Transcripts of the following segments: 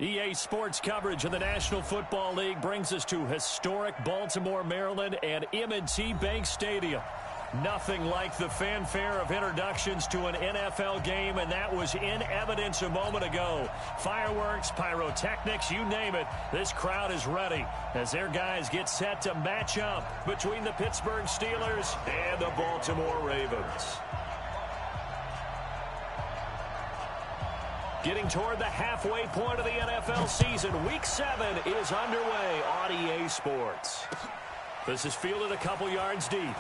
EA Sports coverage of the National Football League brings us to historic Baltimore, Maryland, and M&T Bank Stadium. Nothing like the fanfare of introductions to an NFL game, and that was in evidence a moment ago. Fireworks, pyrotechnics, you name it, this crowd is ready as their guys get set to match up between the Pittsburgh Steelers and the Baltimore Ravens. Getting toward the halfway point of the NFL season, Week 7 is underway on EA Sports. This is fielded a couple yards deep.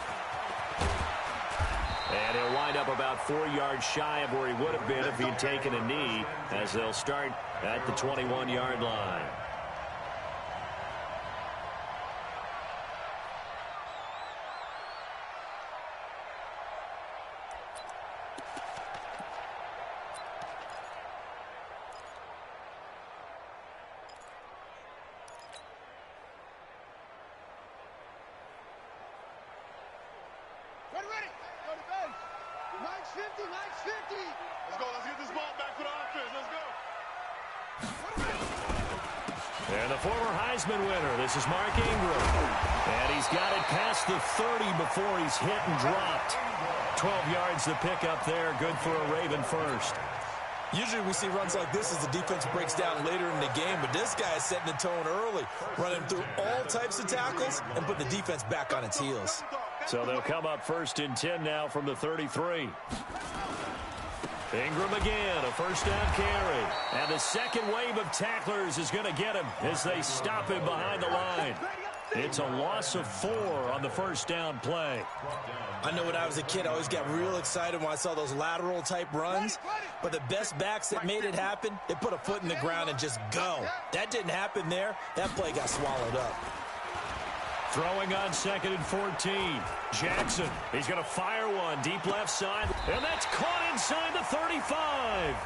And he'll wind up about 4 yards shy of where he would have been if he'd taken a knee, as they'll start at the 21-yard line. And the former Heisman winner, this is Mark Ingram. And he's got it past the 30 before he's hit and dropped. 12 yards to pick up there, good for a Raven first. Usually we see runs like this as the defense breaks down later in the game, but this guy is setting the tone early, running through all types of tackles and put the defense back on its heels. So they'll come up 1st and 10 now from the 33. Ingram again, a first down carry. And the second wave of tacklers is going to get him as they stop him behind the line. It's a loss of 4 on the first down play. I know when I was a kid, I always got real excited when I saw those lateral type runs. But the best backs that made it happen, they put a foot in the ground and just go. That didn't happen there. That play got swallowed up. Throwing on 2nd and 14. Jackson, he's going to fire one deep left side. And that's caught inside the 35.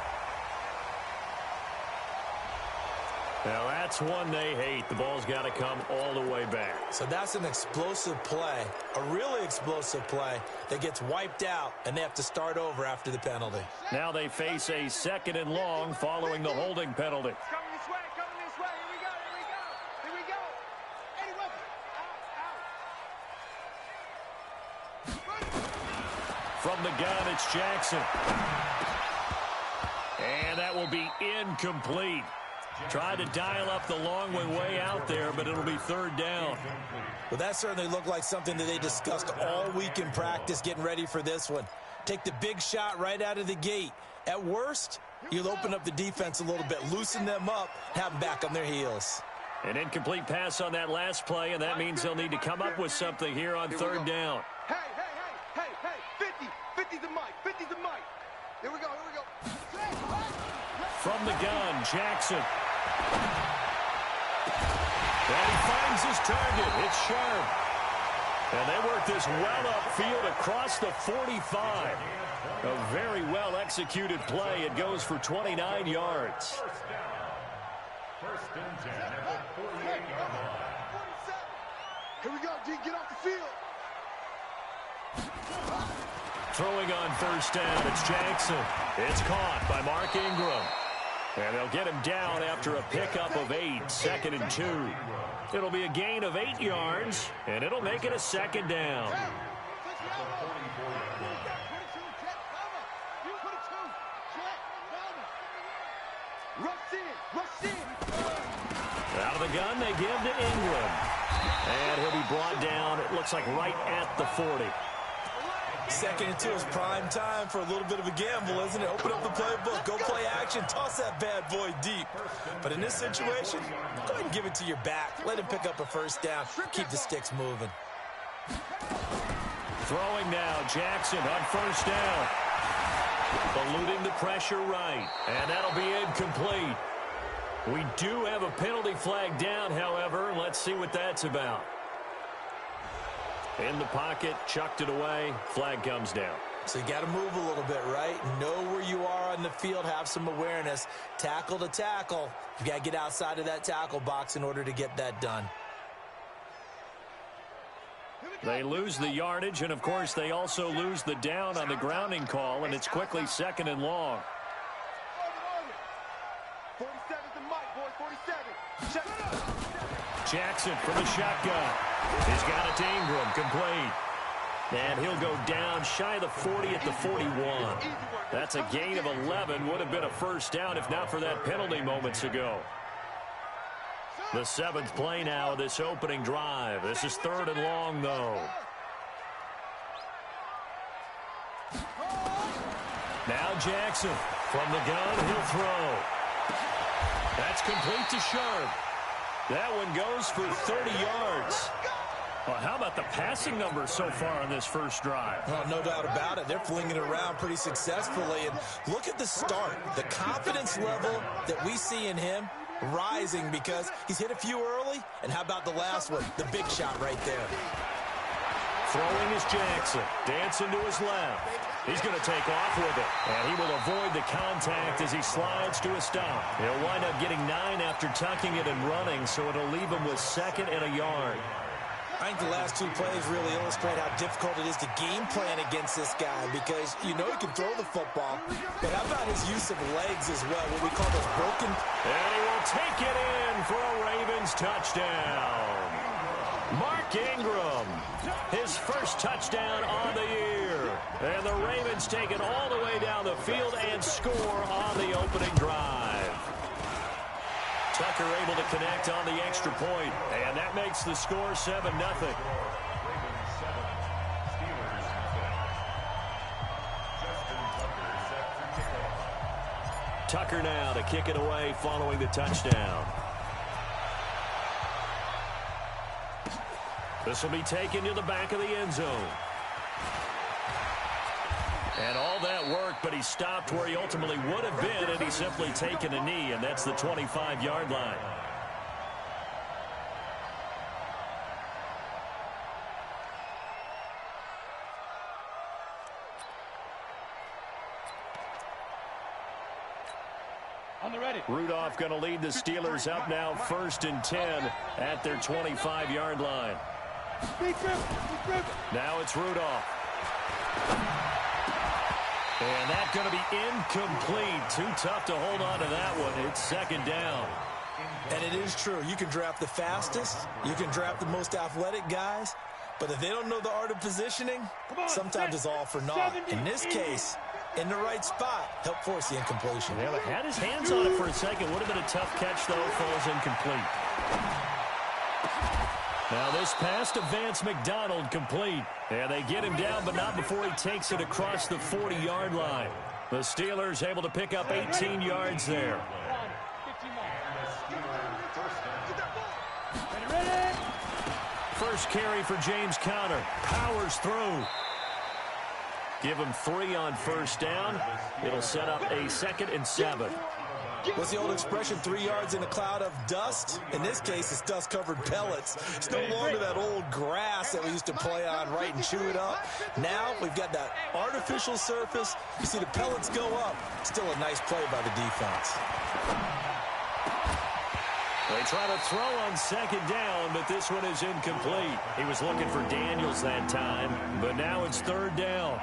Now that's one they hate. The ball's got to come all the way back. So that's an explosive play, a really explosive play that gets wiped out, and they have to start over after the penalty. Now they face a 2nd and long following the holding penalty. Coming this way, here we go, here we go. Eddie Weber, From the gun, it's Jackson. And that will be incomplete. Tried to dial up the long one way out there, but it'll be 3rd down. Well, that certainly looked like something that they discussed all week in practice getting ready for this one. Take the big shot right out of the gate. At worst, you'll open up the defense a little bit, loosen them up, have them back on their heels. An incomplete pass on that last play, and that means they'll need to come up with something here on 3rd down. Hey, 50's the mic, 50's the mic. Here we go. From the gun, Jackson. And he finds his target. It's sharp. And they work this well upfield across the 45. A very well-executed play. It goes for 29 yards. First and 10 at the 48-yard line. Here we go, D, get off the field. Throwing on 1st down, it's Jackson. It's caught by Mark Ingram. And they'll get him down after a pickup of 8, 2nd and 2. It'll be a gain of 8 yards, and it'll make it a 2nd down. Out of the gun, they give to Ingram. And he'll be brought down, it looks like right at the 40. 2nd and 2 is prime time for a little bit of a gamble, isn't it? Open up the playbook, go play action, toss that bad boy deep. But in this situation, go ahead and give it to your back. Let him pick up a 1st down. Keep the sticks moving. Throwing now, Jackson on 1st down. Eluding the pressure right, and that'll be incomplete. We do have a penalty flag down, however. Let's see what that's about. In the pocket, chucked it away, flag comes down. So you got to move a little bit, right? Know where you are on the field, have some awareness. Tackle to tackle. You got to get outside of that tackle box in order to get that done. They lose the yardage, and of course they also lose the down on the grounding call, and it's quickly 2nd and long. 47's the mic, boys. Jackson from the shotgun. He's got it to Ingram, complete. And he'll go down shy of the 40 at the 41. That's a gain of 11. Would have been a first down if not for that penalty moments ago. The 7th play now of this opening drive. This is 3rd and long, though. Now Jackson from the gun. He'll throw. That's complete to Sharp. That one goes for 30 yards. Well, how about the passing numbers so far on this first drive? Well, no doubt about it. They're flinging it around pretty successfully. And look at the start. The confidence level that we see in him rising because he's hit a few early. And how about the last one? The big shot right there. Throwing is Jackson. Dancing to his left. He's going to take off with it. And he will avoid the contact as he slides to a stop. He'll wind up getting 9 after tucking it and running, so it'll leave him with 2nd and a yard. I think the last 2 plays really illustrate how difficult it is to game plan against this guy because you know he can throw the football, but how about his use of legs as well, what we call those broken... And he will take it in for a Ravens touchdown. Mark Ingram, his first touchdown on the year. And the Ravens take it all the way down the field and score on the opening drive. Tucker able to connect on the extra point, and that makes the score 7-0. Tucker now to kick it away following the touchdown. This will be taken to the back of the end zone. And all that work, but he stopped where he ultimately would have been, and he's simply taken a knee, and that's the 25-yard line. On the ready. Rudolph going to lead the Steelers up now 1st and 10 at their 25-yard line. Now it's Rudolph. And that's going to be incomplete. Too tough to hold on to that one. It's 2nd down. And it is true. You can draft the fastest. You can draft the most athletic guys. But if they don't know the art of positioning, sometimes it's all for naught. In this case, in the right spot, help force the incompletion. Yeah, but had his hands on it for a second. Would have been a tough catch, though. Falls incomplete. Now this pass to Vance McDonald complete. And they get him down, but not before he takes it across the 40-yard line. The Steelers able to pick up 18 yards there. First carry for James Conner. Powers through. Give him 3 on first down. It'll set up a 2nd and 7. What's the old expression, 3 yards in a cloud of dust? In this case, it's dust-covered pellets. It's no longer that old grass that we used to play on, right, and chew it up. Now we've got that artificial surface. You see the pellets go up. Still a nice play by the defense. They try to throw on 2nd down, but this one is incomplete. He was looking for Daniels that time, but now it's 3rd down.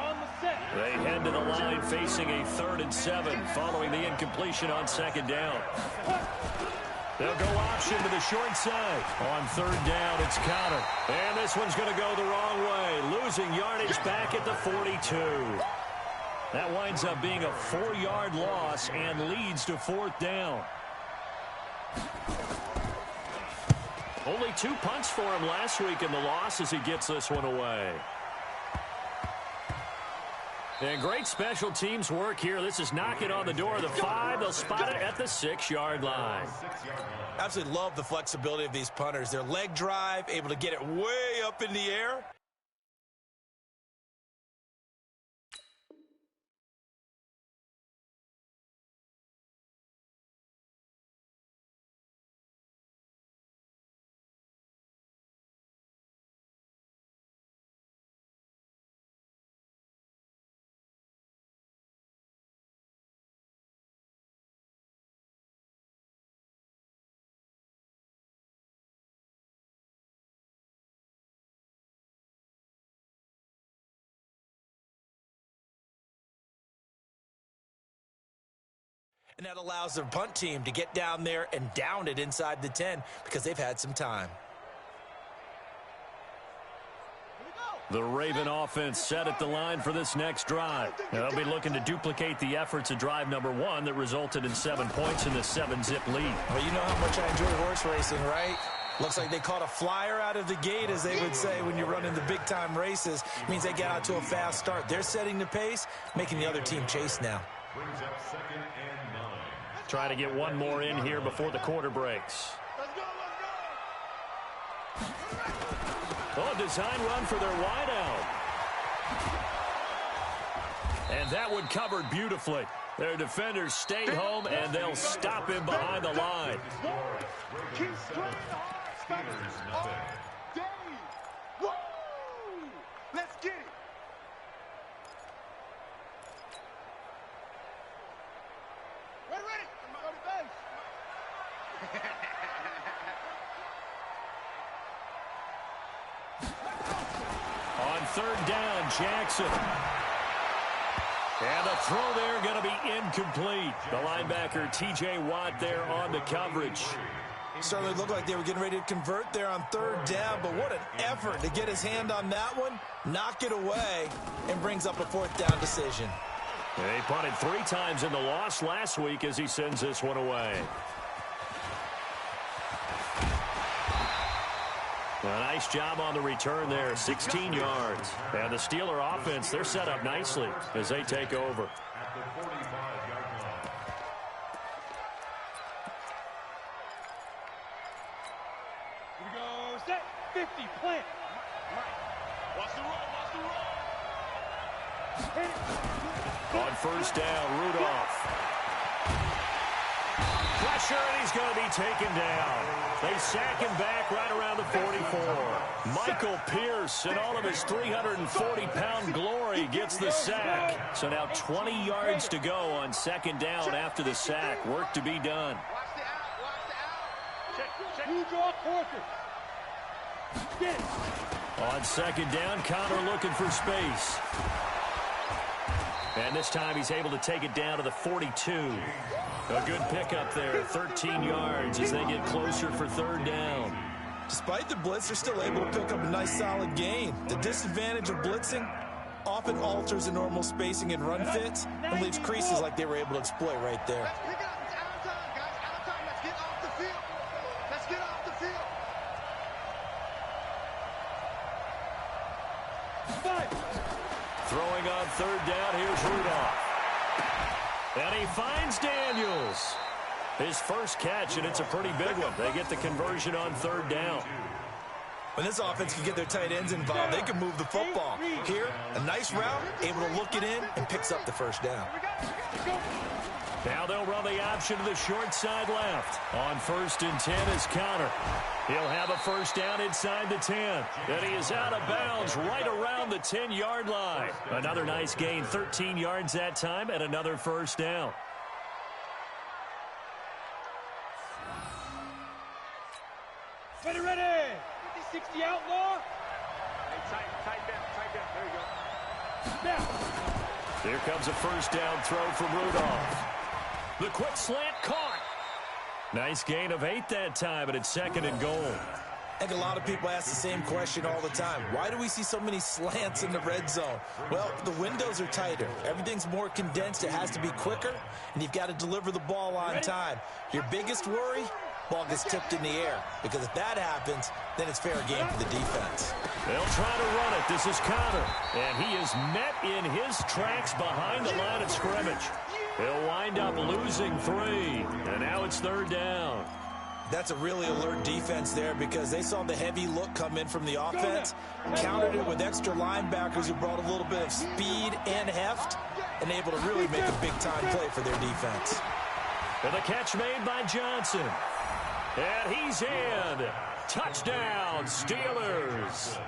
They head to the line facing a 3rd and 7 following the incompletion on 2nd down. They'll go option to the short side. On 3rd down, it's Conner. And this one's going to go the wrong way, losing yardage back at the 42. That winds up being a 4-yard loss and leads to 4th down. Only 2 punts for him last week in the loss as he gets this one away. And great special teams work here. This is knocking on the door of the 5. They'll spot it at the 6-yard line. Absolutely love the flexibility of these punters. Their leg drive, able to get it way up in the air. And that allows the punt team to get down there and down it inside the 10 because they've had some time. The Raven offense set at the line for this next drive. Now, they'll be looking to duplicate the efforts of drive number 1 that resulted in 7 points in this 7-zip lead. Well, you know how much I enjoy horse racing, right? Looks like they caught a flyer out of the gate, as they would say when you're running the big-time races. It means they get out to a fast start. They're setting the pace, making the other team chase now. Trying to get one more in here before the quarter breaks. Oh, design run for their wideout. And that one covered beautifully. Their defenders stay home, and they'll stop him behind the line. Keep playing hard. Dave. Woo! Let's get it. Ready. Go to base. On third down, Jackson. And the throw there going to be incomplete. The linebacker, T.J. Watt, there on the coverage. Certainly looked like they were getting ready to convert there on third down, but what an effort to get his hand on that one, knock it away, and brings up a fourth down decision. They punted 3 times in the loss last week as he sends this one away. A nice job on the return there, 16 yards. And the Steeler offense, they're set up nicely as they take over. Here we go. Set. 50. Plant. Watch the roll. On first down, Rudolph. Pressure, and he's going to be taken down. They sack him back right around the 44. Michael Pierce, in all of his 340-pound glory, gets the sack. So now 20 yards to go on second down after the sack. Work to be done. Watch the out. Check. You draw quarter. Get it. On second down, Connor looking for space. And this time he's able to take it down to the 42. A good pickup there, 13 yards as they get closer for third down. Despite the blitz, they're still able to pick up a nice solid gain. The disadvantage of blitzing often alters the normal spacing and run fits and leaves creases like they were able to exploit right there. Let's pick it up. It's out of time, guys. Out of time. Let's get off the field. Let's get off the field. 5. Throwing on third down, here's Rudolph. And he finds Daniels. His first catch, and it's a pretty big one. They get the conversion on third down. When this offense can get their tight ends involved, they can move the football. Here, a nice route, able to look it in, and picks up the first down. Now they'll run the option to the short side left. On first and 10 is Connor. He'll have a first down inside the 10. And he is out of bounds right around the 10-yard line. Another nice gain, 13 yards that time, and another first down. Ready. 50-60 outlaw. Hey, tight down. There you go. Now. Here comes a first down throw from Rudolph. The quick slant caught. Nice gain of 8 that time, and it's second and goal. I think a lot of people ask the same question all the time. Why do we see so many slants in the red zone? Well, the windows are tighter. Everything's more condensed. It has to be quicker, and you've got to deliver the ball on time. Your biggest worry? Ball gets tipped in the air, because if that happens, then it's fair game for the defense. They'll try to run it. This is Connor, and he is met in his tracks behind the line of scrimmage. He'll wind up losing 3, and now it's third down. That's a really alert defense there because they saw the heavy look come in from the offense, countered it with extra linebackers who brought a little bit of speed and heft, and able to really make a big-time play for their defense. And the catch made by Johnson. And he's in. Touchdown, Steelers.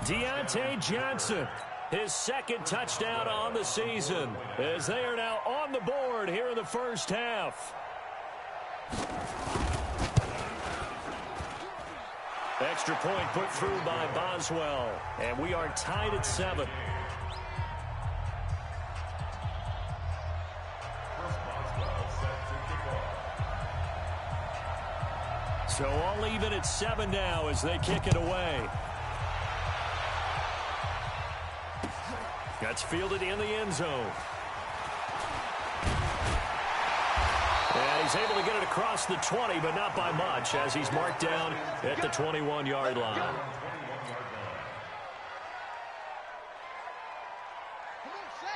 Deontay Johnson, his second touchdown on the season, as they are now on the board here in the first half. Extra point put through by Boswell, and we are tied at 7. So all even at 7 now as they kick it away. That's fielded in the end zone. And he's able to get it across the 20, but not by much, as he's marked down at the 21-yard line.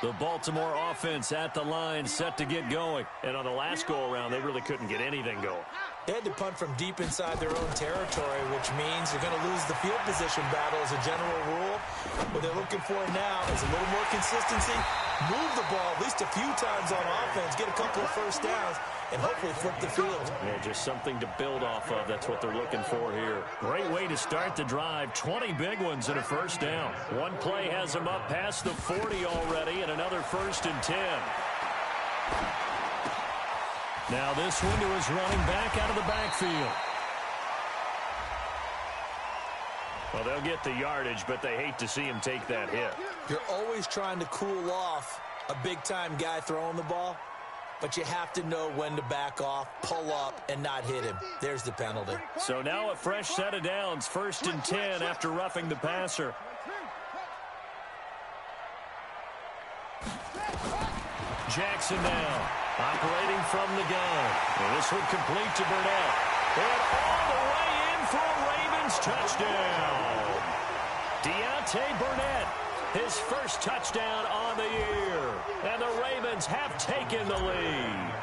The Baltimore offense at the line, set to get going. And on the last go-around, they really couldn't get anything going. They had to punt from deep inside their own territory, which means you're going to lose the field position battle as a general rule. What they're looking for now is a little more consistency, move the ball at least a few times on offense, get a couple of first downs, and hopefully flip the field. Yeah, just something to build off of. That's what they're looking for here. Great way to start the drive. 20 big ones and a first down. One play has them up past the 40 already, and another 1st and 10. Now this one to his running back out of the backfield. Well, they'll get the yardage, but they hate to see him take that hit. You're always trying to cool off a big-time guy throwing the ball, but you have to know when to back off, pull up, and not hit him. There's the penalty. So now a fresh set of downs, 1st and 10 after roughing the passer. Jackson now, operating from the gun. And this one complete to Burnett. And all the way in for a Ravens touchdown. Deontay Burnett, his first touchdown on the year. And the Ravens have taken the lead.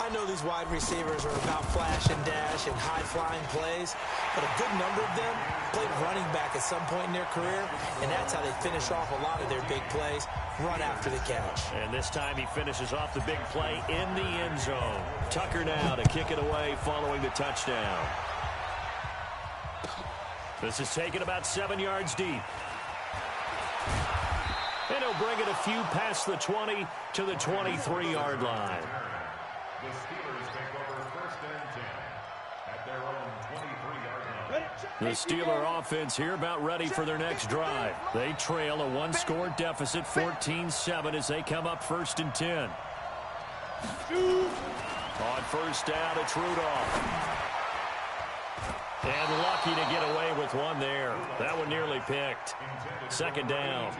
I know these wide receivers are about flash and dash and high-flying plays, but a good number of them played running back at some point in their career, and that's how they finish off a lot of their big plays, run after the catch. And this time he finishes off the big play in the end zone. Tucker now to kick it away following the touchdown. This is taken about 7 yards deep. And he'll bring it a few past the 20 to the 23-yard line. The Steelers take over 1st and 10 at their own 23-yard line. The Steeler offense here about ready for their next drive. They trail a one-score deficit, 14-7, as they come up 1st and 10. On first down, it's Rudolph. And lucky to get away with one there. That one nearly picked. 2nd down.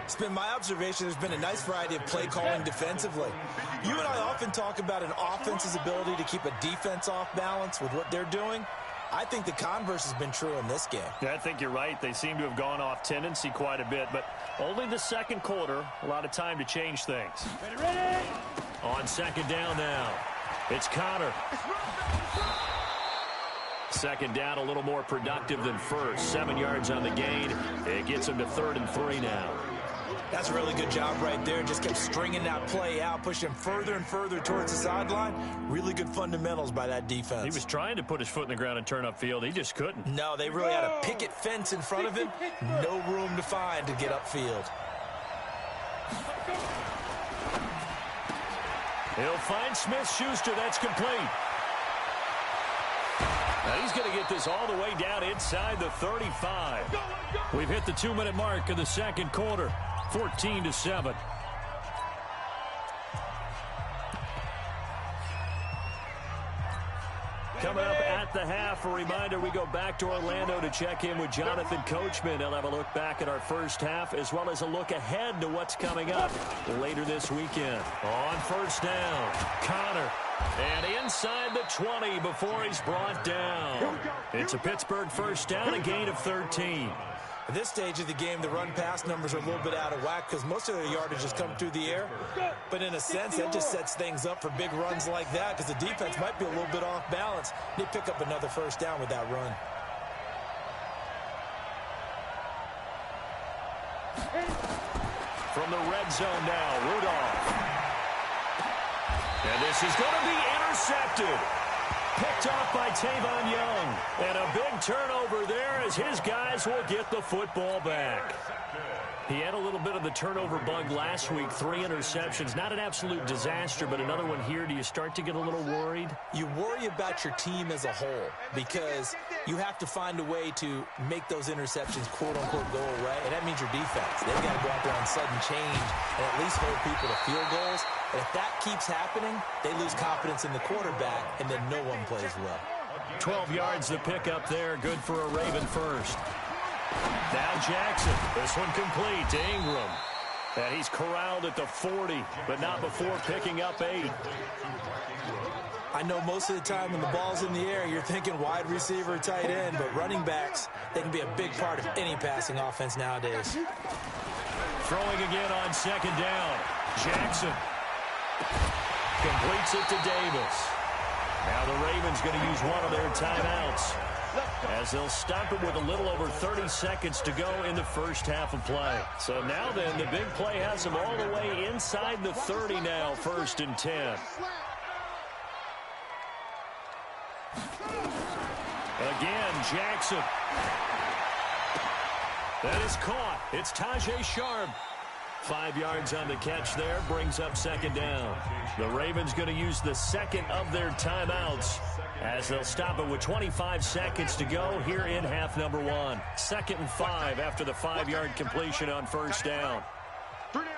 It's been my observation there's been a nice variety of play calling defensively. You and I often talk about an offense's ability to keep a defense off balance with what they're doing. I think the converse has been true in this game. Yeah, I think you're right. They seem to have gone off tendency quite a bit, but only the 2nd quarter, a lot of time to change things. Ready. On 2nd down now, it's Connor. 2nd down, a little more productive than first. 7 yards on the gain. It gets him to 3rd and 3 now. That's a really good job right there. Just kept stringing that play out, pushing him further and further towards the sideline. Really good fundamentals by that defense. He was trying to put his foot in the ground and turn upfield. He just couldn't. No, they really had a picket fence in front of him. No room to find to get upfield. He'll find Smith-Schuster. That's complete. Now he's going to get this all the way down inside the 35. We've hit the 2-minute mark of the 2nd quarter. 14-7. Coming up at the half, a reminder, we go back to Orlando to check in with Jonathan Coachman. He'll have a look back at our first half as well as a look ahead to what's coming up later this weekend. On first down, Connor. And inside the 20 before he's brought down. It's a Pittsburgh first down, a gain of 13. At this stage of the game, the run-pass numbers are a little bit out of whack because most of their yardage has come through the air. But in a sense, that just sets things up for big runs like that because the defense might be a little bit off balance. They pick up another first down with that run. From the red zone now, Rudolph. And this is going to be intercepted. Picked off by Tavon Young. And a big turnover there as his guys will get the football back. He had a little bit of the turnover bug last week. 3 interceptions. Not an absolute disaster, but another one here. Do you start to get a little worried? You worry about your team as a whole because you have to find a way to make those interceptions, quote-unquote, go away. And that means your defense. They've got to go out there on sudden change and at least hold people to field goals. And if that keeps happening, they lose confidence in the quarterback, and then no one plays well. 12 yards the pickup there. Good for a Raven first. Now Jackson. This one complete to Ingram. And he's corralled at the 40, but not before picking up 8. I know most of the time when the ball's in the air, you're thinking wide receiver, tight end, but running backs, they can be a big part of any passing offense nowadays. Throwing again on second down. Jackson completes it to Davis. Now the Ravens going to use one of their timeouts as they'll stop it with a little over 30 seconds to go in the first half of play. So now then, the big play has them all the way inside the 30 now, 1st and 10. Again, Jackson. That is caught. It's Tajay Sharp. 5 yards on the catch there, brings up second down. The Ravens going to use the second of their timeouts as they'll stop it with 25 seconds to go here in half number 1. 2nd and 5 after the 5-yard completion on first down. 3 down.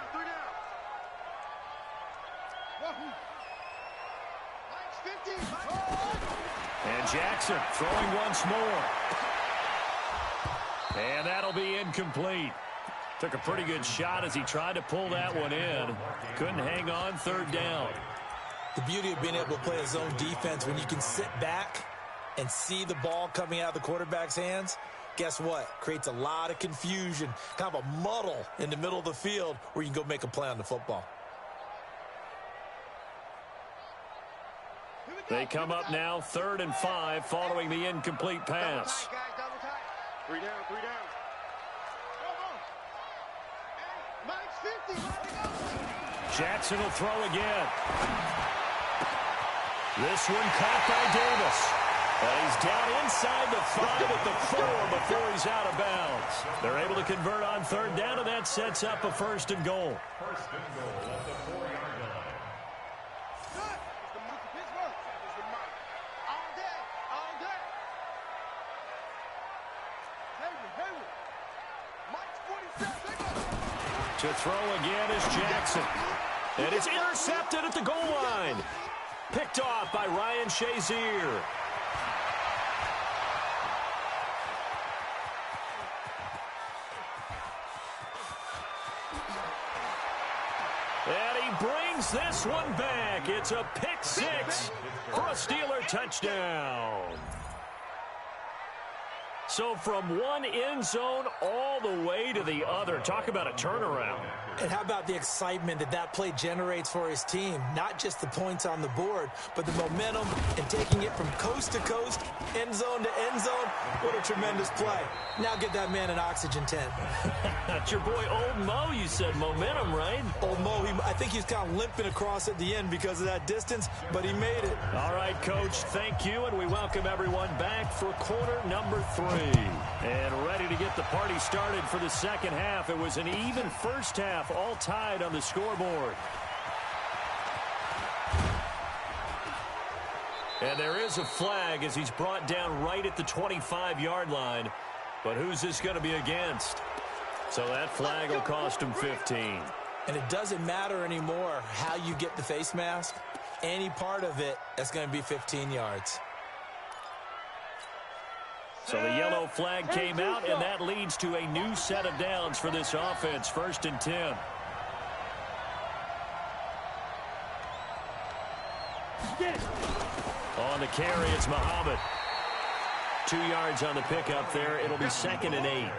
And Jackson throwing once more. And that'll be incomplete. Took a pretty good shot as he tried to pull that one in. Couldn't hang on, 3rd down. The beauty of being able to play a zone defense when you can sit back and see the ball coming out of the quarterback's hands, guess what? Creates a lot of confusion, kind of a muddle in the middle of the field where you can go make a play on the football. They come up now 3rd and 5 following the incomplete pass. 3 down. Jackson will throw again. This one caught by Davis. And he's down inside the 5 at the 4 before he's out of bounds. They're able to convert on 3rd down, and that sets up a 1st and goal. To throw again is Jackson. And it's intercepted at the goal line. Picked off by Ryan Shazier. And he brings this one back. It's a pick 6 for a Steeler touchdown. So from one end zone all the way to the other. Talk about a turnaround. And how about the excitement that play generates for his team? Not just the points on the board, but the momentum and taking it from coast to coast, end zone to end zone. What a tremendous play. Now get that man an oxygen tent. That's your boy Old Mo, you said. Momentum, right? Old Mo, I think he's kind of limping across at the end because of that distance, but he made it. All right, Coach, thank you, and we welcome everyone back for quarter number 3. And ready to get the party started for the second half. It was an even first half, all tied on the scoreboard. And there is a flag as he's brought down right at the 25-yard line. But who's this going to be against? So that flag will cost him 15. And it doesn't matter anymore how you get the face mask. Any part of it, that's going to be 15 yards. So the yellow flag came out, and that leads to a new set of downs for this offense. 1st and 10. On the carry, it's Muhammad. 2 yards on the pickup there. It'll be 2nd and 8.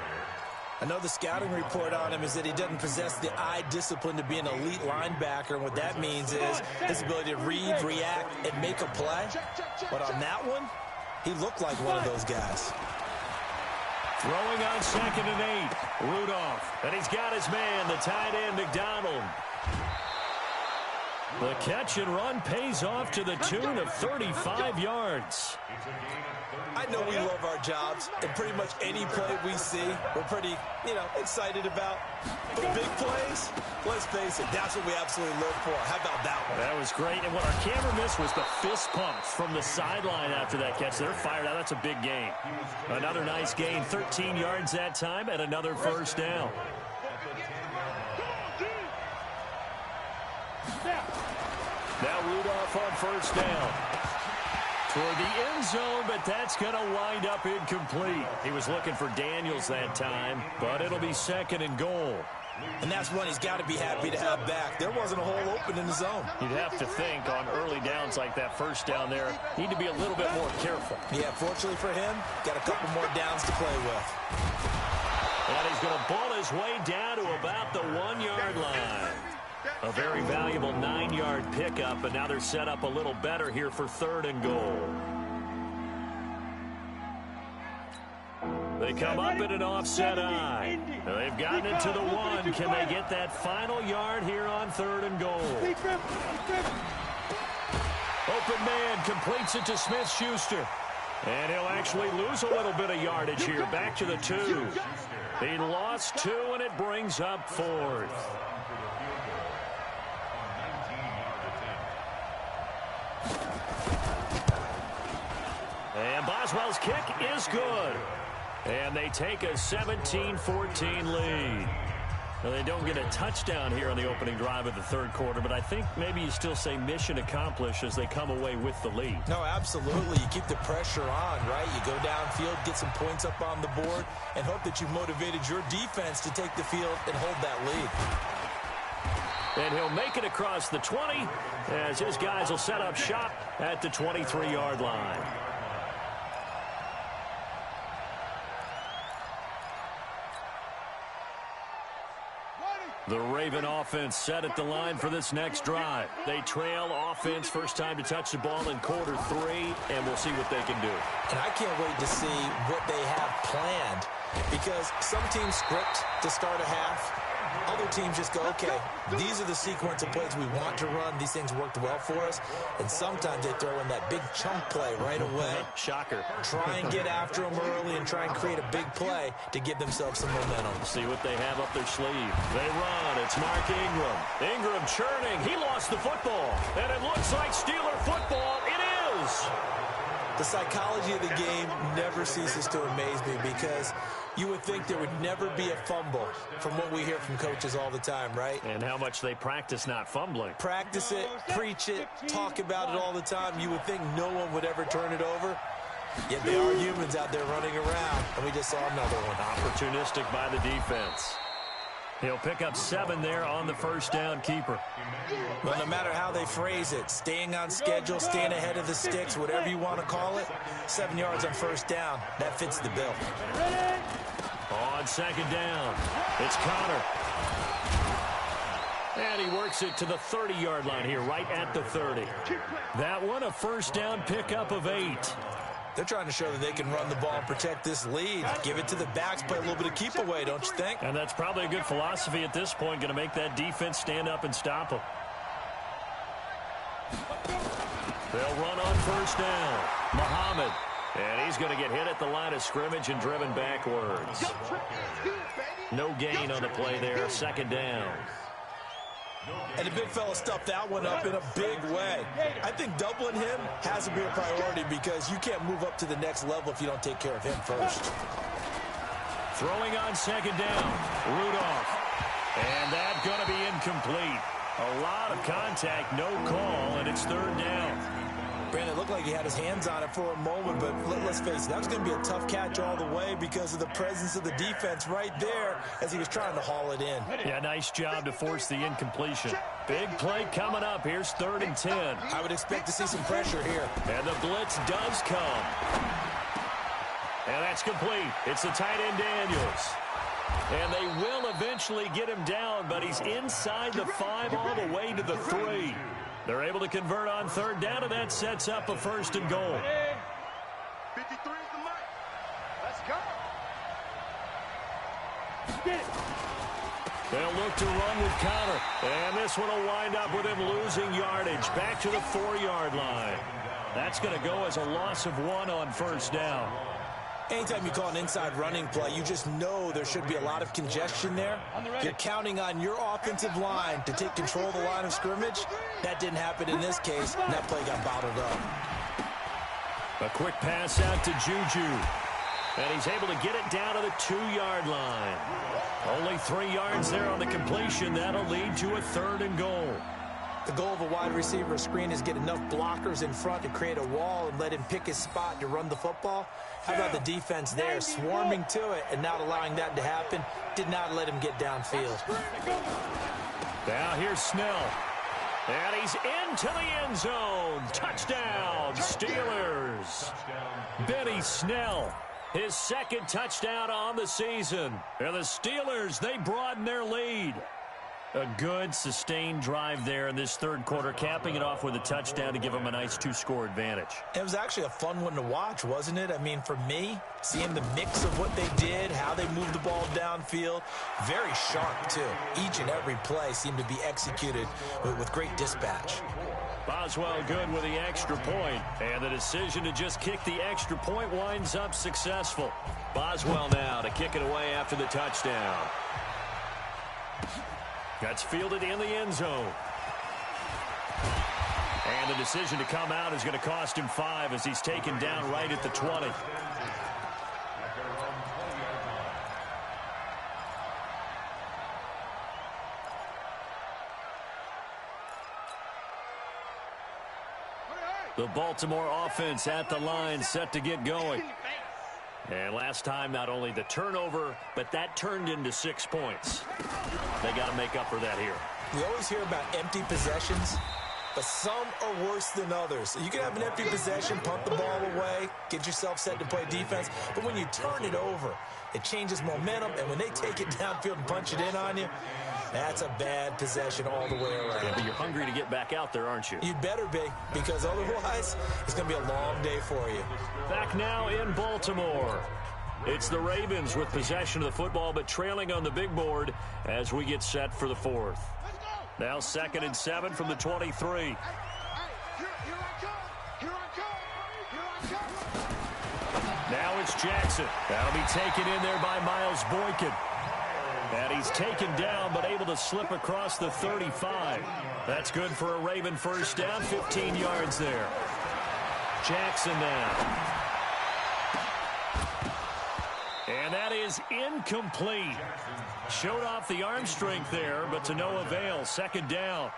I know the scouting report on him is that he doesn't possess the eye discipline to be an elite linebacker. And what that means is his ability to read, react, and make a play. But on that one, he looked like one of those guys. Throwing on 2nd and 8. Rudolph. And he's got his man, the tight end, McDonald. The catch and run pays off to the tune of 35 yards. I know we love our jobs, and pretty much any play we see, we're pretty, excited about. But big plays, let's face it, that's what we absolutely live for. How about that one? That was great, and what our camera missed was the fist pumps from the sideline after that catch. They're fired out. That's a big gain. Another nice gain, 13 yards that time, and another first down. Now Rudolph on first down. Toward the end zone, but that's going to wind up incomplete. He was looking for Daniels that time, but it'll be 2nd and goal. And that's one he's got to be happy to have back. There wasn't a hole open in the zone. You'd have to think on early downs like that first down there, need to be a little bit more careful. Yeah, fortunately for him, got a couple more downs to play with. And he's going to ball his way down to about the 1-yard line. A very valuable 9-yard pickup, and now they're set up a little better here for 3rd and goal. They come up in an offset eye. They've gotten it to the 1. Can they get that final yard here on 3rd and goal? Open man completes it to Smith-Schuster. And he'll actually lose a little bit of yardage here. Back to the 2. He lost 2, and it brings up 4th. And Boswell's kick is good. And they take a 17-14 lead. Now, they don't get a touchdown here on the opening drive of the 3rd quarter, but I think maybe you still say mission accomplished as they come away with the lead. No, absolutely. You keep the pressure on, right? You go downfield, get some points up on the board, and hope that you've motivated your defense to take the field and hold that lead. And he'll make it across the 20 as his guys will set up shop at the 23-yard line. The Raven offense set at the line for this next drive. They trail offense, first time to touch the ball in quarter 3, and we'll see what they can do. And I can't wait to see what they have planned, because some teams script to start a half. Other teams just go, okay, these are the sequence of plays we want to run. These things worked well for us. And sometimes they throw in that big chunk play right away. Shocker. Try and get after them early and try and create a big play to give themselves some momentum. See what they have up their sleeve. They run. It's Mark Ingram. Ingram churning. He lost the football. And it looks like Steeler football. It is. The psychology of the game never ceases to amaze me, because you would think there would never be a fumble from what we hear from coaches all the time, right? And how much they practice not fumbling. Practice it, preach it, talk about it all the time. You would think no one would ever turn it over. Yet they are humans out there running around, and we just saw another one. Opportunistic by the defense. He'll pick up 7 there on the first down keeper. Well, no matter how they phrase it, staying on schedule, staying ahead of the sticks, whatever you want to call it, 7 yards on first down, that fits the bill. On second down, it's Connor. And he works it to the 30-yard line here, right at the 30. That one, a first down pickup of 8. They're trying to show that they can run the ball and protect this lead. Give it to the backs, play a little bit of keep away, don't you think? And that's probably a good philosophy at this point, going to make that defense stand up and stop them. They'll run on first down. Muhammad. And he's going to get hit at the line of scrimmage and driven backwards. No gain on the play there. Second down. And the big fella stuffed that one up in a big way. I think doubling him has to be a priority, because you can't move up to the next level if you don't take care of him first. Throwing on second down. Rudolph. And that's going to be incomplete. A lot of contact, no call, and it's third down. Brandon, it looked like he had his hands on it for a moment, but let's face it, that was going to be a tough catch all the way because of the presence of the defense right there as he was trying to haul it in. Yeah, nice job to force the incompletion. Big play coming up. Here's 3rd and 10. I would expect to see some pressure here. And the blitz does come. And that's complete. It's the tight end Daniels. And they will eventually get him down, but he's inside the 5 all the way to the 3. They're able to convert on third down, and that sets up a first and goal. 53 is the mark. Let's go. They'll look to run with Connor. And this one will wind up with him losing yardage. Back to the 4-yard line. That's going to go as a loss of 1 on first down. Anytime you call an inside running play, you just know there should be a lot of congestion there. You're counting on your offensive line to take control of the line of scrimmage. That didn't happen in this case. That play got bottled up. A quick pass out to Juju. And he's able to get it down to the 2-yard line. Only 3 yards there on the completion. That'll lead to a 3rd and goal. The goal of a wide receiver screen is get enough blockers in front to create a wall and let him pick his spot to run the football. How about the defense there, swarming to it and not allowing that to happen? Did not let him get downfield. Now here's Snell. And he's into the end zone. Touchdown, Steelers. Benny Snell, his second touchdown on the season. And the Steelers, they broaden their lead. A good, sustained drive there in this third quarter, capping it off with a touchdown to give them a nice two-score advantage. It was actually a fun one to watch, wasn't it? I mean, for me, seeing the mix of what they did, how they moved the ball downfield, very sharp, too. Each and every play seemed to be executed with great dispatch. Boswell good with the extra point, and the decision to just kick the extra point winds up successful. Boswell now to kick it away after the touchdown. That's fielded in the end zone. And the decision to come out is going to cost him 5 as he's taken down right at the 20. The Baltimore offense at the line, set to get going. And last time, not only the turnover, but that turned into 6 points. They got to make up for that here. We always hear about empty possessions, but some are worse than others. You can have an empty possession, punt the ball away, get yourself set to play defense, but when you turn it over, it changes momentum, and when they take it downfield and punch it in on you, that's a bad possession all the way around. Yeah, but you're hungry to get back out there, aren't you? You'd better be, because otherwise, it's going to be a long day for you. Back now in Baltimore. It's the Ravens with possession of the football, but trailing on the big board as we get set for the fourth. Now 2nd and 7 from the 23. Now it's Jackson. That'll be taken in there by Miles Boykin. And he's taken down, but able to slip across the 35. That's good for a Raven first down, 15 yards there. Jackson now. And that is incomplete. Showed off the arm strength there, but to no avail. 2nd down.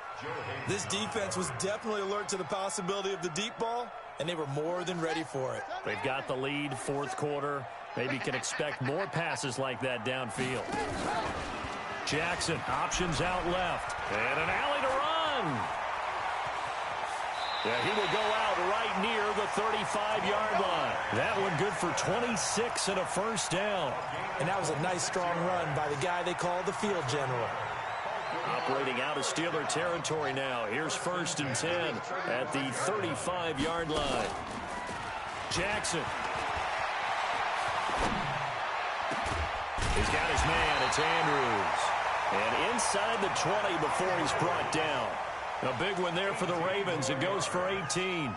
This defense was definitely alert to the possibility of the deep ball, and they were more than ready for it. They've got the lead, fourth quarter. Maybe can expect more passes like that downfield. Jackson, options out left. And an alley to run. Yeah, he will go out right near the 35-yard line. That one good for 26 and a first down. And that was a nice, strong run by the guy they call the field general. Operating out of Steeler territory now. Here's 1st and 10 at the 35-yard line. Jackson. He's got his man. It's Andrews. And inside the 20 before he's brought down. A big one there for the Ravens. It goes for 18.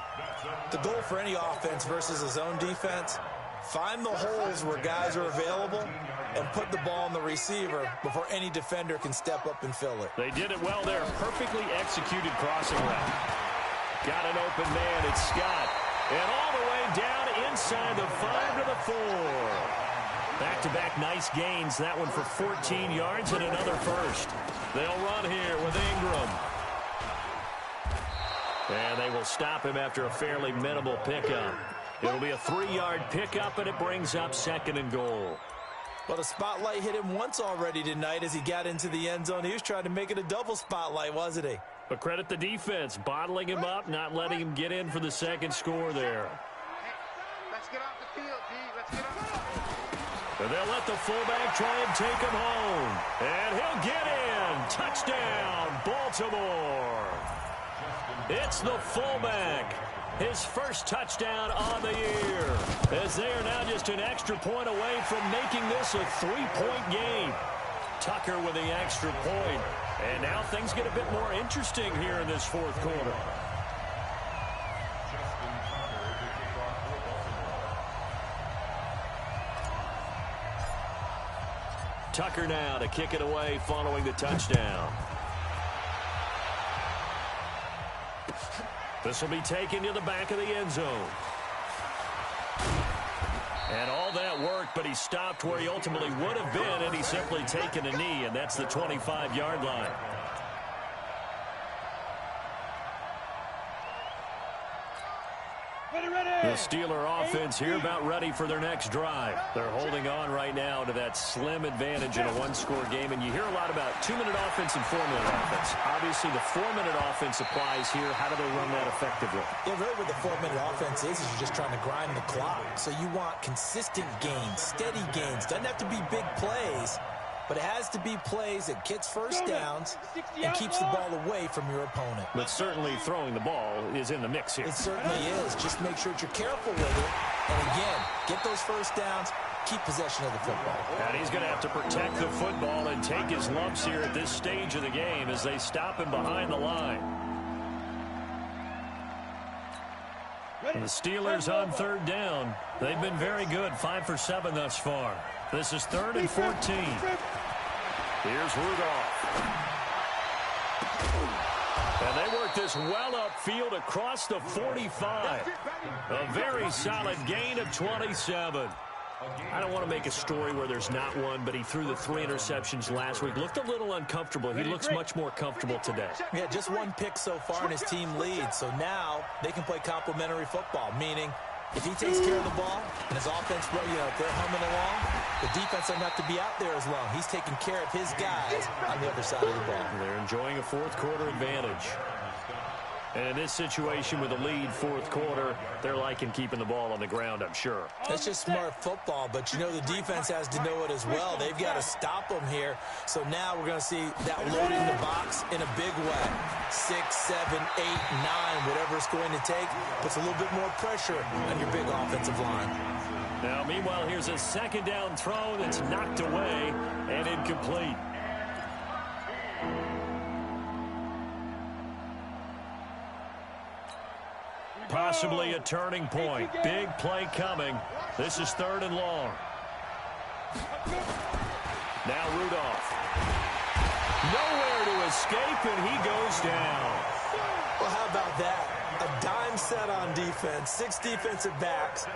The goal for any offense versus a zone defense, find the holes where guys are available and put the ball on the receiver before any defender can step up and fill it. They did it well there. Perfectly executed crossing route. Got an open man. It's Scott. And all the way down inside the 5 to the 4. Back-to-back nice gains. That one for 14 yards and another first. They'll run here with Ingram. And they will stop him after a fairly minimal pickup. It'll be a 3-yard pickup, and it brings up 2nd and goal. Well, the spotlight hit him once already tonight as he got into the end zone. He was trying to make it a double spotlight, wasn't he? But credit the defense, bottling him up, not letting him get in for the second score there. Let's get off the field, D. Let's get off. And they'll let the fullback try and take him home. And he'll get in. Touchdown, Baltimore. It's the fullback. His first touchdown on the year. As they are now just an extra point away from making this a 3-point game. Tucker with the extra point. And now things get a bit more interesting here in this fourth quarter. Tucker now to kick it away following the touchdown. This will be taken to the back of the end zone. And all that worked, but he stopped where he ultimately would have been, and he's simply taken a knee, and that's the 25-yard line. The Steeler offense here about ready for their next drive. They're holding on right now to that slim advantage in a one-score game, and you hear a lot about 2-minute offense and 4-minute offense. Obviously, the 4-minute offense applies here. How do they run that effectively? Yeah, really what the 4-minute offense is you're just trying to grind the clock. So you want consistent gains, steady gains. Doesn't have to be big plays, but it has to be plays that gets first downs and keeps the ball away from your opponent. But certainly throwing the ball is in the mix here. It certainly is. Just make sure that you're careful with it. And again, get those first downs, keep possession of the football. And he's going to have to protect the football and take his lumps here at this stage of the game as they stop him behind the line. And the Steelers on third down. They've been very good, 5 for 7 thus far. This is 3rd and 14. Here's Rudolph. And they work this well upfield across the 45. A very solid gain of 27. I don't want to make a story where there's not one, but he threw the 3 interceptions last week. Looked a little uncomfortable. He looks much more comfortable today. Yeah, just 1 pick so far and his team leads. So now they can play complementary football, meaning if he takes care of the ball and his offense, if they're humming along, the defense doesn't have to be out there as long. He's taking care of his guys on the other side of the ball. They're enjoying a fourth-quarter advantage. And in this situation with a lead fourth quarter, they're liking keeping the ball on the ground, I'm sure. That's just smart football, but the defense has to know it as well. They've got to stop them here. So now we're going to see that loading the box in a big way. 6, 7, 8, 9, whatever it's going to take, puts a little bit more pressure on your big offensive line. Now, meanwhile, here's a second down throw that's knocked away and incomplete. Possibly a turning point. Big play coming. This is 3rd and long. Now Rudolph. Nowhere to escape, and he goes down. Well, how about that? A dime set on defense. 6 defensive backs.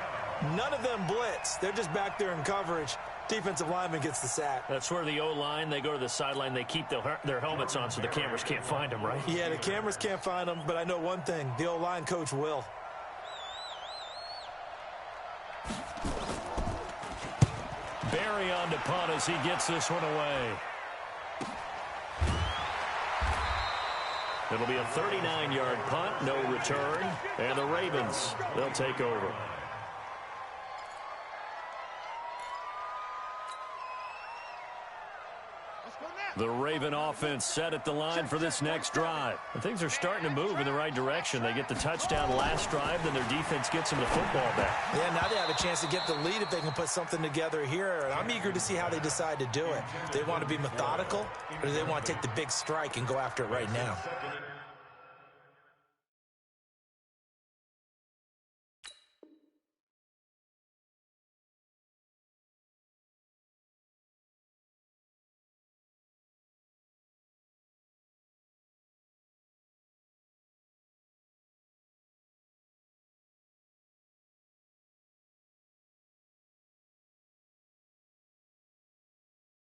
None of them blitz. They're just back there in coverage. Defensive lineman gets the sack. That's where the O-line, they go to the sideline, they keep their helmets on so the cameras can't find them, right? Yeah, the cameras can't find them, but I know one thing. The O-line coach will. Barry on to punt as he gets this one away. It'll be a 39-yard punt, no return, and the Ravens, they'll take over. The Raven offense set at the line for this next drive. And things are starting to move in the right direction. They get the touchdown last drive, then their defense gets them the football back. Yeah, now they have a chance to get the lead if they can put something together here. And I'm eager to see how they decide to do it. Do they want to be methodical, or do they want to take the big strike and go after it right now?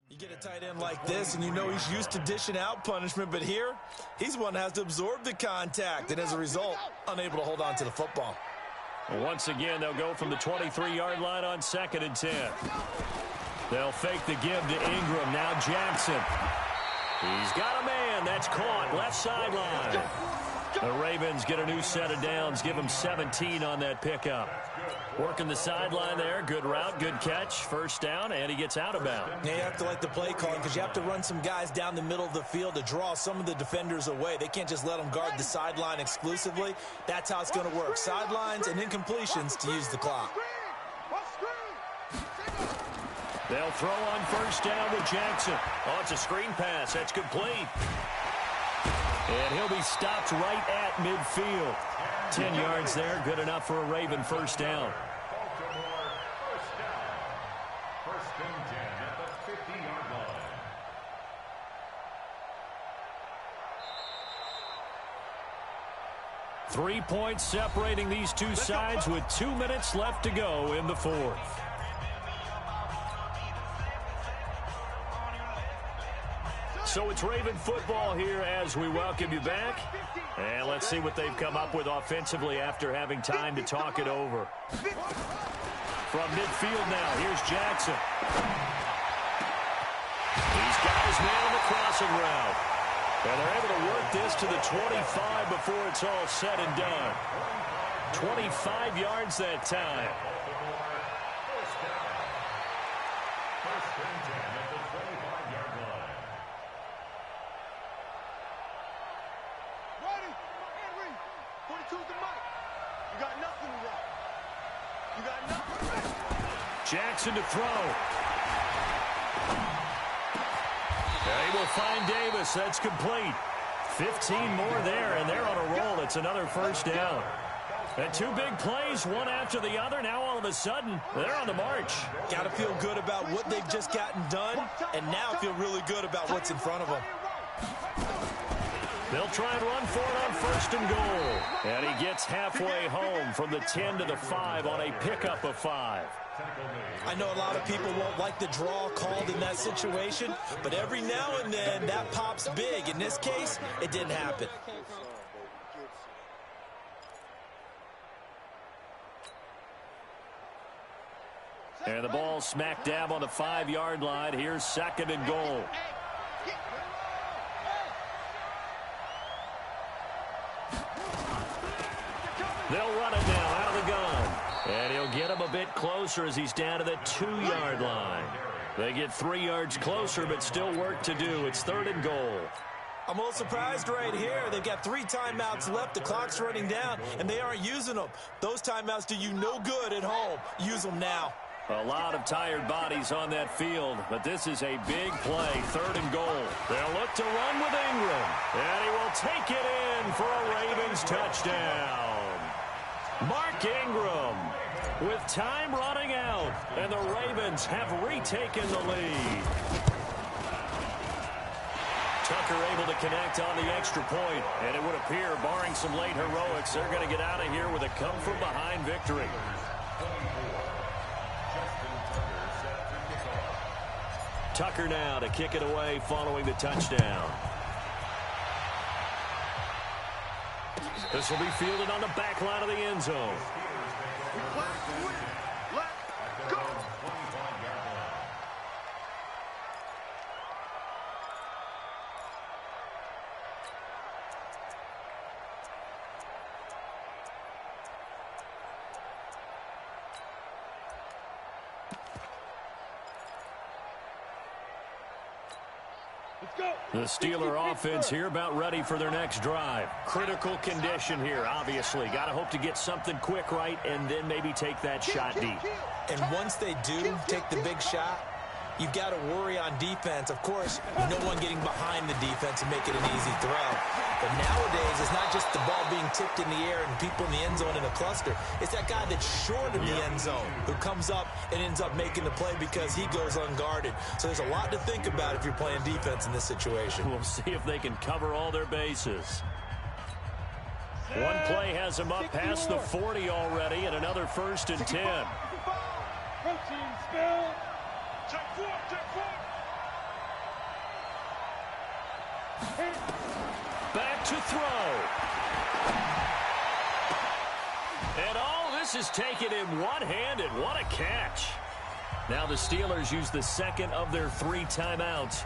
You get a tight end like this, and he's used to dishing out punishment, but here, he's one that has to absorb the contact, and as a result, unable to hold on to the football. Once again, they'll go from the 23-yard line on 2nd and 10. They'll fake the give to Ingram. Now Jackson. He's got a man. That's caught. Left sideline. The Ravens get a new set of downs. Give them 17 on that pickup. Working the sideline there. Good route, good catch. First down, and he gets out of bounds. Yeah, you have to like the play calling because you have to run some guys down the middle of the field to draw some of the defenders away. They can't just let them guard the sideline exclusively. That's how it's going to work. Sidelines and incompletions to use the clock. They'll throw on first down with Jackson. Oh, it's a screen pass. That's complete. And he'll be stopped right at midfield. 10 yards there, good enough for a Raven first down. First and 10 at the 50-yard line. Three points separating these two sides with 2 minutes left to go in the fourth. So it's Raven football here as we welcome you back. And let's see what they've come up with offensively after having time to talk it over. From midfield now, here's Jackson. These guys nail the crossing route. And they're able to work this to the 25 before it's all said and done. 25 yards that time. Jackson to throw. He will find Davis. That's complete. 15 more there, and they're on a roll. It's another first down. And two big plays, one after the other. Now all of a sudden, they're on the march. Got to feel good about what they've just gotten done, and now feel really good about what's in front of them. They'll try and run for it on first and goal. And he gets halfway home from the 10 to the 5 on a pickup of 5. I know a lot of people won't like the draw called in that situation, but every now and then that pops big. In this case, it didn't happen. And the ball smack dab on the 5-yard line. Here's second and goal. They'll run it now out of the gun. And he'll get him a bit closer as he's down to the 2-yard line. They get 3 yards closer, but still work to do. It's third and goal. I'm a little surprised right here. They've got 3 timeouts left. The clock's running down, and they aren't using them. Those timeouts do you no good at home. Use them now. A lot of tired bodies on that field, but this is a big play, third and goal. They'll look to run with Ingram, and he will take it in for a Ravens touchdown. Mark Ingram with time running out, and the Ravens have retaken the lead. Tucker able to connect on the extra point, and it would appear, barring some late heroics, they're going to get out of here with a come-from-behind victory. Tucker now to kick it away following the touchdown. This will be fielded on the back line of the end zone. Let's go. The Steeler offense here about ready for their next drive. Critical condition here, obviously. Got to hope to get something quick right and then maybe take that shot deep. And once they do take the big shot, you've got to worry on defense. Of course, no one getting behind the defense and make it an easy throw. But nowadays, it's not just the ball being tipped in the air and people in the end zone in a cluster. It's that guy that's short of the end zone who comes up and ends up making the play because he goes unguarded. So there's a lot to think about if you're playing defense in this situation. We'll see if they can cover all their bases. One play has them up past the 40 already, and another first and 10. Protein spill. Check 4, check 4. Back to throw. And all this is taken in one-handed. What a catch. Now the Steelers use the second of their 3 timeouts.